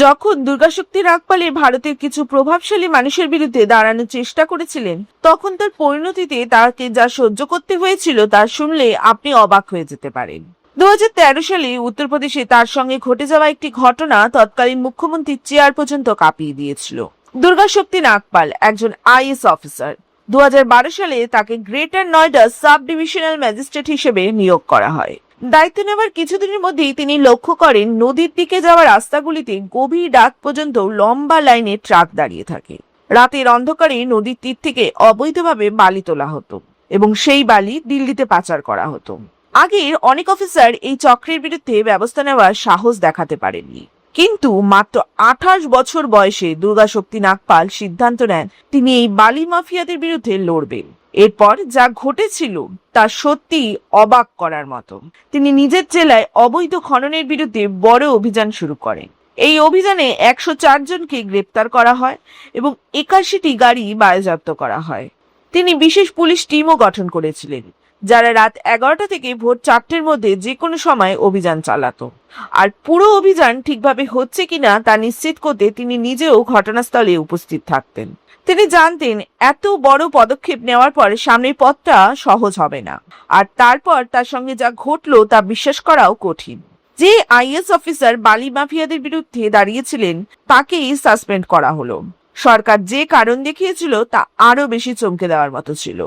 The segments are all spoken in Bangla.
যখন দুর্গাশক্তি নাগপালে ভারতের কিছু প্রভাবশালী মানুষের বিরুদ্ধে দাঁড়ানোর চেষ্টা করেছিলেন, তখন তার পরিণতিতে তাকে যা সহ্য করতে হয়েছিল তা শুনলে আপনি অবাক হয়ে যেতে পারেন। 2013 সালে উত্তরপ্রদেশে তার সঙ্গে ঘটে যাওয়া একটি ঘটনা তৎকালীন মুখ্যমন্ত্রীর চেয়ার পর্যন্ত কাঁপিয়ে দিয়েছিল। দুর্গাশক্তি নাগপাল একজন আইএস অফিসার। 2012 সালে তাকে greater Noida sub divisional magistrate হিসেবে নিয়োগ করা হয়। দায়িত্ব নেওয়ার কিছুদিনের মধ্যেই তিনি লক্ষ্য করেন নদীর দিকে যাওয়া রাস্তাগুলিতে গভীর রাত পর্যন্ত লম্বা লাইনে ট্রাক দাঁড়িয়ে থাকে। রাতের অন্ধকারে নদীর তীর থেকে অবৈধভাবে বালি তোলা হতো এবং সেই বালি দিল্লিতে পাচার করা হতো। আগের অনেক অফিসার এই চক্রের বিরুদ্ধে ব্যবস্থা নেওয়ার সাহস দেখাতে পারেননি, কিন্তু মাত্র 28 বছর বয়সে দুর্গাশক্তি নাগপাল সিদ্ধান্ত নেন তিনি এই বালি মাফিয়াদের বিরুদ্ধে লড়বেন। এরপর যা ঘটেছিল তা সত্যি অবাক করার মতো। তিনি নিজের জেলায় অবৈধ খননের বিরুদ্ধে বড় অভিযান শুরু করেন। এই অভিযানে 104 জনকে গ্রেপ্তার করা হয় এবং 81টি গাড়ি বাজেয়াপ্ত করা হয়। তিনি বিশেষ পুলিশ টিমও গঠন করেছিলেন, যারা রাত 11টা থেকে ভোর 4টের মধ্যে যে কোনো সময় অভিযান চালাতো। আর পুরো অভিযান ঠিকভাবে হচ্ছে কিনা তা নিশ্চিত করতে তিনি নিজেও ঘটনাস্থলে উপস্থিত থাকতেন। তিনি জানতেন এত বড় পদক্ষেপ নেওয়ার পরে সামনের পথটা সহজ হবে না, আর তারপর তার সঙ্গে যা ঘটলো তা বিশ্বাস করাও কঠিন। যে আইএস অফিসার বালি মাফিয়াদের বিরুদ্ধে দাঁড়িয়েছিলেন তাকেই সাসপেন্ড করা হলো। সরকার যে কারণ দেখিয়েছিল তা আরো বেশি চমকে দেওয়ার মতো ছিল।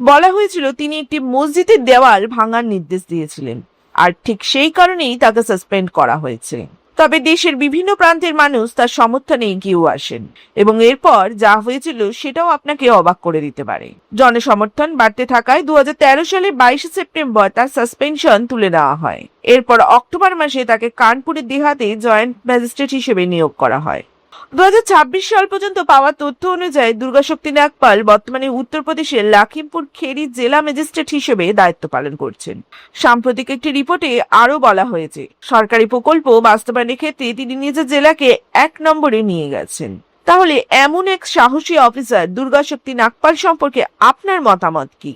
বলা হয়েছিল তিনি একটি মসজিদের দেওয়াল ভাঙার নির্দেশ দিয়েছিলেন, আর ঠিক সেই কারণেই তাকে সাসপেন্ড করা হয়েছে। তবে দেশের বিভিন্ন প্রান্তের মানুষ তার সমর্থনে এগিয়েও আসেন এবং এরপর যা হয়েছিল সেটাও আপনাকে অবাক করে দিতে পারে। জনসমর্থন বাড়তে থাকায় 2013 সালে 22 সেপ্টেম্বর তার সাসপেনশন তুলে নেওয়া হয়। এরপর অক্টোবর মাসে তাকে কানপুরের দেহাতে জয়েন্ট ম্যাজিস্ট্রেট হিসেবে নিয়োগ করা হয়। 2026 সাল পর্যন্ত পাওয়া তথ্য অনুযায়ী দুর্গাশক্তি নাগপাল বর্তমানে উত্তরপ্রদেশের লখিমপুর খেরি জেলা ম্যাজিস্ট্রেট হিসেবে দায়িত্ব পালন করছেন। সাম্প্রতিক একটি রিপোর্টে আরো বলা হয়েছে সরকারি প্রকল্প বাস্তবায়নের ক্ষেত্রে তিনি নিজের জেলাকে 1 নম্বরে নিয়ে গেছেন। তাহলে এমন এক সাহসী অফিসার দুর্গাশক্তি নাগপাল সম্পর্কে আপনার মতামত কি?